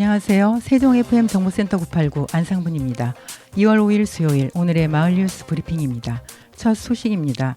안녕하세요. 세종 FM 정보센터 989 안상분입니다. 2월 5일 수요일 오늘의 마을 뉴스 브리핑입니다. 첫 소식입니다.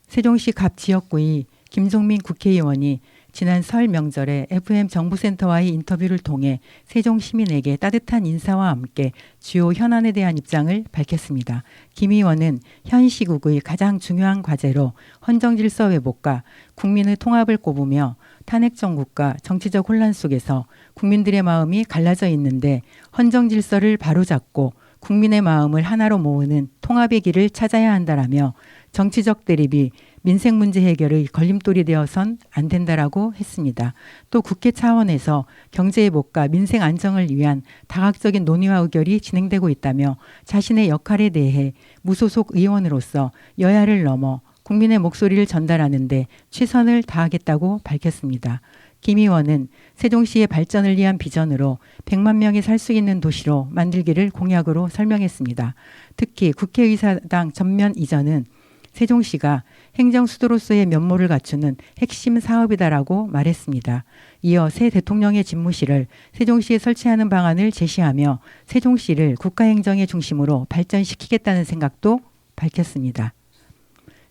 세종시 갑 지역구의 김종민 국회의원이 지난 설 명절에 FM 정보센터와의 인터뷰를 통해 세종 시민에게 따뜻한 인사와 함께 주요 현안에 대한 입장을 밝혔습니다. 김 의원은 현 시국의 가장 중요한 과제로 헌정 질서 회복과 국민의 통합을 꼽으며 탄핵 정국과 정치적 혼란 속에서 국민들의 마음이 갈라져 있는데 헌정 질서를 바로잡고 국민의 마음을 하나로 모으는 통합의 길을 찾아야 한다라며 정치적 대립이 민생 문제 해결의 걸림돌이 되어선 안 된다라고 했습니다. 또 국회 차원에서 경제 회복과 민생 안정을 위한 다각적인 논의와 의결이 진행되고 있다며 자신의 역할에 대해 무소속 의원으로서 여야를 넘어 국민의 목소리를 전달하는 데 최선을 다하겠다고 밝혔습니다. 김 의원은 세종시의 발전을 위한 비전으로 100만 명이 살 수 있는 도시로 만들기를 공약으로 설명했습니다. 특히 국회의사당 전면 이전은 세종시가 행정수도로서의 면모를 갖추는 핵심 사업이다라고 말했습니다. 이어 새 대통령의 집무실을 세종시에 설치하는 방안을 제시하며 세종시를 국가행정의 중심으로 발전시키겠다는 생각도 밝혔습니다.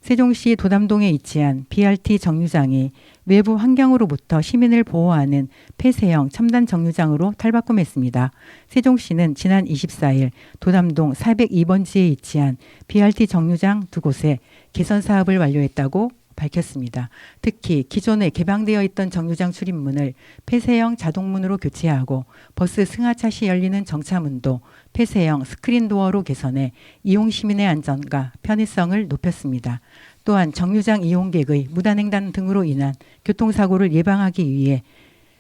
세종시 도담동에 위치한 BRT 정류장이 외부 환경으로부터 시민을 보호하는 폐쇄형 첨단 정류장으로 탈바꿈했습니다. 세종시는 지난 24일 도담동 402번지에 위치한 BRT 정류장 두 곳에 개선 사업을 완료했다고 밝혔습니다. 특히 기존에 개방되어 있던 정류장 출입문을 폐쇄형 자동문으로 교체하고 버스 승하차 시 열리는 정차문도 폐쇄형 스크린 도어로 개선해 이용 시민의 안전과 편의성을 높였습니다. 또한 정류장 이용객의 무단횡단 등으로 인한 교통사고를 예방하기 위해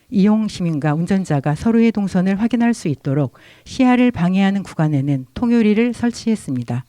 이용 시민과 운전자가 서로의 동선을 확인할 수 있도록 시야를 방해하는 구간에는 통유리를 설치했습니다.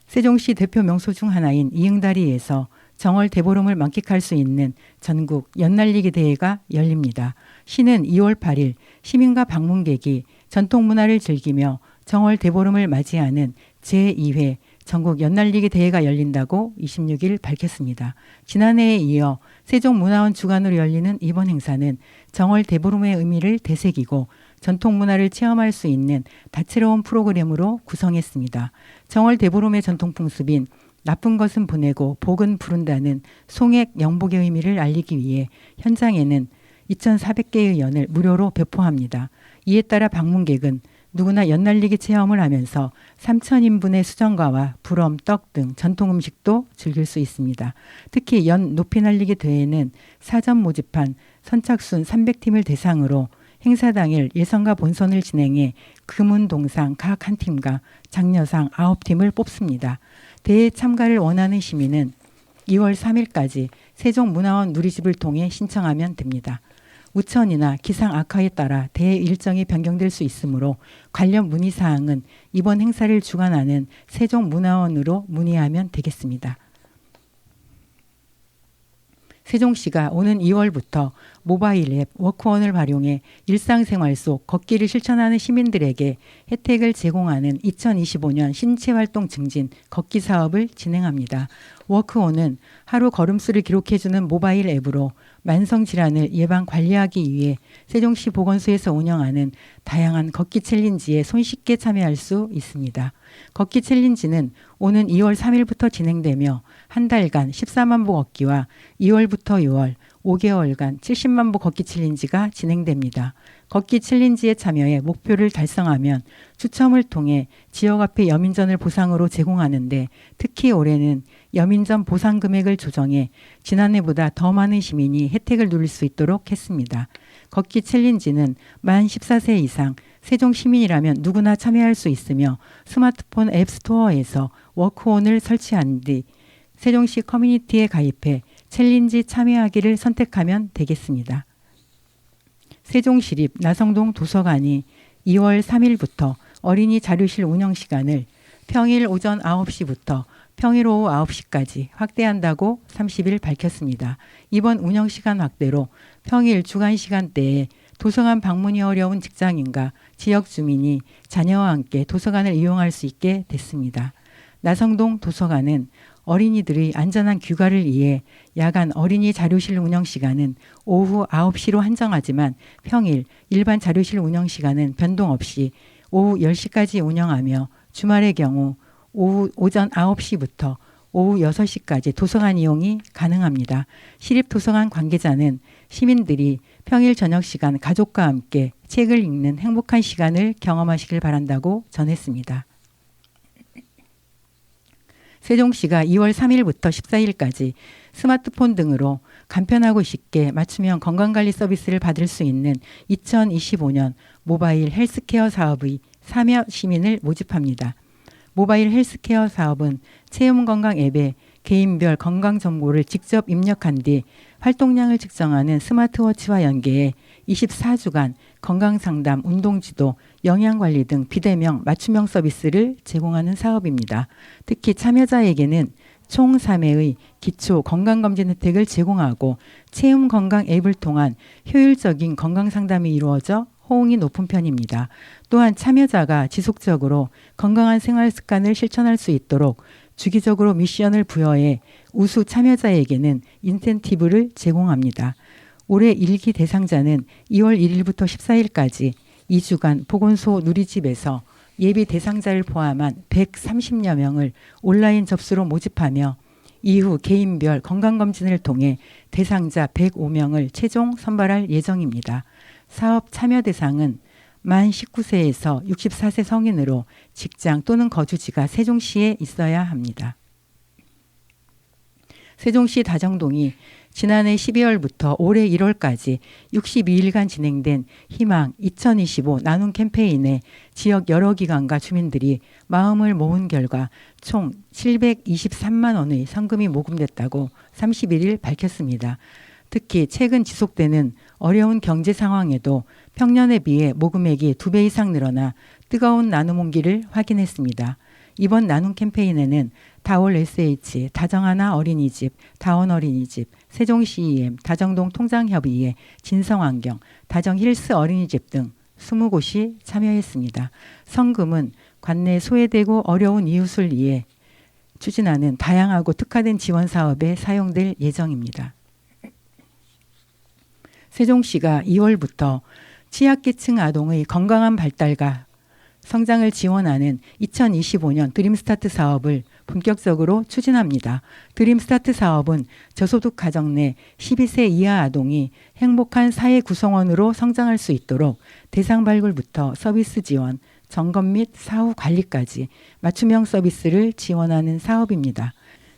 세종시 대표 명소 중 하나인 이응다리에서 정월 대보름을 만끽할 수 있는 전국 연날리기 대회가 열립니다. 시는 2월 8일 시민과 방문객이 전통 문화를 즐기며 정월 대보름을 맞이하는 제2회 전국 연날리기 대회가 열린다고 26일 밝혔습니다. 지난해에 이어 세종문화원 주관으로 열리는 이번 행사는 정월 대보름의 의미를 되새기고 전통 문화를 체험할 수 있는 다채로운 프로그램으로 구성했습니다. 정월 대보름의 전통 풍습인 나쁜 것은 보내고 복은 부른다는 송액 영복의 의미를 알리기 위해 현장에는 2,400개의 연을 무료로 배포합니다. 이에 따라 방문객은 누구나 연날리기 체험을 하면서 3,000인분의 수정과와 부럼, 떡 등 전통 음식도 즐길 수 있습니다. 특히 연 높이 날리기 대회는 사전 모집한 선착순 300팀을 대상으로 행사 당일 예선과 본선을 진행해 금운, 동상 각 한 팀과 장려상 9팀을 뽑습니다. 대회 참가를 원하는 시민은 2월 3일까지 세종문화원 누리집을 통해 신청하면 됩니다. 우천이나 기상 악화에 따라 대회 일정이 변경될 수 있으므로 관련 문의사항은 이번 행사를 주관하는 세종문화원으로 문의하면 되겠습니다. 세종시가 오는 2월부터 모바일 앱 워크원을 활용해 일상생활 속 걷기를 실천하는 시민들에게 혜택을 제공하는 2025년 신체활동 증진 걷기 사업을 진행합니다. 워크원은 하루 걸음수를 기록해주는 모바일 앱으로 만성질환을 예방 관리하기 위해 세종시 보건소에서 운영하는 다양한 걷기 챌린지에 손쉽게 참여할 수 있습니다. 걷기 챌린지는 오는 2월 3일부터 진행되며 한 달간 14만 보 걷기와 2월부터 6월 5개월간 70만 보 걷기 챌린지가 진행됩니다. 걷기 챌린지에 참여해 목표를 달성하면 추첨을 통해 지역 앞에 여민전을 보상으로 제공하는데 특히 올해는 여민전 보상 금액을 조정해 지난해보다 더 많은 시민이 혜택을 누릴 수 있도록 했습니다. 걷기 챌린지는 만 14세 이상 세종 시민이라면 누구나 참여할 수 있으며 스마트폰 앱스토어에서 워크온을 설치한 뒤 세종시 커뮤니티에 가입해 챌린지 참여하기를 선택하면 되겠습니다. 세종시립 나성동 도서관이 2월 3일부터 어린이 자료실 운영 시간을 평일 오전 9시부터 평일 오후 9시까지 확대한다고 30일 밝혔습니다. 이번 운영 시간 확대로 평일 주간 시간대에 도서관 방문이 어려운 직장인과 지역 주민이 자녀와 함께 도서관을 이용할 수 있게 됐습니다. 나성동 도서관은 어린이들의 안전한 귀가를 위해 야간 어린이 자료실 운영 시간은 오후 9시로 한정하지만 평일 일반 자료실 운영 시간은 변동 없이 오후 10시까지 운영하며 주말의 경우 오전 9시부터 오후 6시까지 도서관 이용이 가능합니다. 시립도서관 관계자는 시민들이 평일 저녁 시간 가족과 함께 책을 읽는 행복한 시간을 경험하시길 바란다고 전했습니다. 세종시가 2월 3일부터 14일까지 스마트폰 등으로 간편하고 쉽게 맞춤형 건강관리 서비스를 받을 수 있는 2025년 모바일 헬스케어 사업의 참여 시민을 모집합니다. 모바일 헬스케어 사업은 체험건강 앱에 개인별 건강 정보를 직접 입력한 뒤 활동량을 측정하는 스마트워치와 연계해 24주간 건강상담, 운동지도, 영양관리 등 비대면 맞춤형 서비스를 제공하는 사업입니다. 특히 참여자에게는 총 3회의 기초 건강검진 혜택을 제공하고 체험건강 앱을 통한 효율적인 건강상담이 이루어져 호응이 높은 편입니다. 또한 참여자가 지속적으로 건강한 생활 습관을 실천할 수 있도록 주기적으로 미션을 부여해 우수 참여자에게는 인센티브를 제공합니다. 올해 1기 대상자는 2월 1일부터 14일까지 2주간 보건소 누리집에서 예비 대상자를 포함한 130여 명을 온라인 접수로 모집하며 이후 개인별 건강검진을 통해 대상자 105명을 최종 선발할 예정입니다. 사업 참여 대상은 만 19세에서 64세 성인으로 직장 또는 거주지가 세종시에 있어야 합니다. 세종시 다정동이 지난해 12월부터 올해 1월까지 62일간 진행된 희망 2025 나눔 캠페인에 지역 여러 기관과 주민들이 마음을 모은 결과 총 723만 원의 성금이 모금됐다고 31일 밝혔습니다. 특히 최근 지속되는 어려운 경제 상황에도 평년에 비해 모금액이 2배 이상 늘어나 뜨거운 나눔 온기를 확인했습니다. 이번 나눔 캠페인에는 다올 SH, 다정하나 어린이집, 다원 어린이집, 세종시 EM, 다정동 통장협의회, 진성환경, 다정힐스 어린이집 등 20곳이 참여했습니다. 성금은 관내 소외되고 어려운 이웃을 위해 추진하는 다양하고 특화된 지원 사업에 사용될 예정입니다. 세종시가 2월부터 취약계층 아동의 건강한 발달과 성장을 지원하는 2025년 드림스타트 사업을 본격적으로 추진합니다. 드림스타트 사업은 저소득 가정 내 12세 이하 아동이 행복한 사회 구성원으로 성장할 수 있도록 대상 발굴부터 서비스 지원, 점검 및 사후 관리까지 맞춤형 서비스를 지원하는 사업입니다.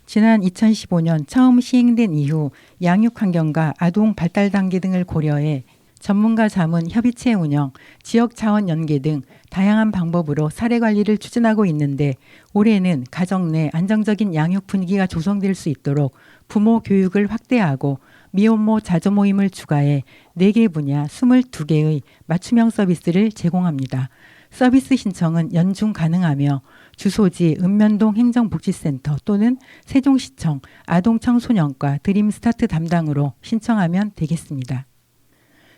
지난 2015년 처음 시행된 이후 양육 환경과 아동 발달 단계 등을 고려해 전문가 자문 협의체 운영, 지역 자원 연계 등 다양한 방법으로 사례 관리를 추진하고 있는데 올해는 가정 내 안정적인 양육 분위기가 조성될 수 있도록 부모 교육을 확대하고 미혼모 자조 모임을 추가해 4개 분야 22개의 맞춤형 서비스를 제공합니다. 서비스 신청은 연중 가능하며 주소지 읍면동 행정복지센터 또는 세종시청 아동청소년과 드림스타트 담당으로 신청하면 되겠습니다.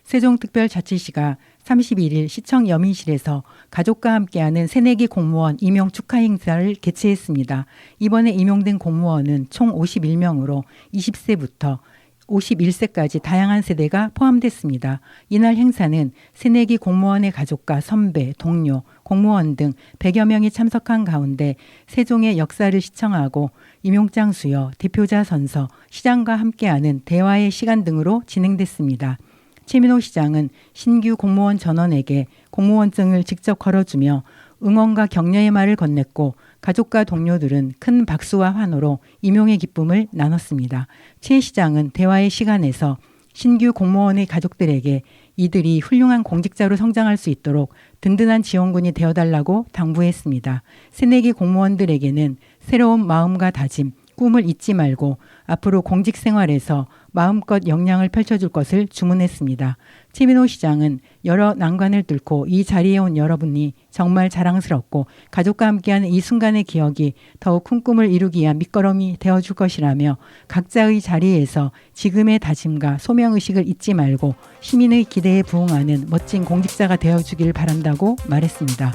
세종특별자치시가 31일 시청 여민실에서 가족과 함께하는 새내기 공무원 임용 축하 행사를 개최했습니다. 이번에 임용된 공무원은 총 51명으로 20세부터 51세까지 다양한 세대가 포함됐습니다. 이날 행사는 새내기 공무원의 가족과 선배, 동료, 공무원 등 100여 명이 참석한 가운데 세종의 역사를 시청하고 임용장 수여, 대표자 선서, 시장과 함께하는 대화의 시간 등으로 진행됐습니다. 최민호 시장은 신규 공무원 전원에게 공무원증을 직접 걸어주며 응원과 격려의 말을 건넸고 가족과 동료들은 큰 박수와 환호로 임용의 기쁨을 나눴습니다. 최 시장은 대화의 시간에서 신규 공무원의 가족들에게 이들이 훌륭한 공직자로 성장할 수 있도록 든든한 지원군이 되어달라고 당부했습니다. 새내기 공무원들에게는 새로운 마음과 다짐, 꿈을 잊지 말고 앞으로 공직 생활에서 마음껏 역량을 펼쳐줄 것을 주문했습니다. 최민호 시장은 여러 난관을 뚫고 이 자리에 온 여러분이 정말 자랑스럽고 가족과 함께하는 이 순간의 기억이 더욱 큰 꿈을 이루기 위한 밑거름이 되어줄 것이라며 각자의 자리에서 지금의 다짐과 소명의식을 잊지 말고 시민의 기대에 부응하는 멋진 공직자가 되어주길 바란다고 말했습니다.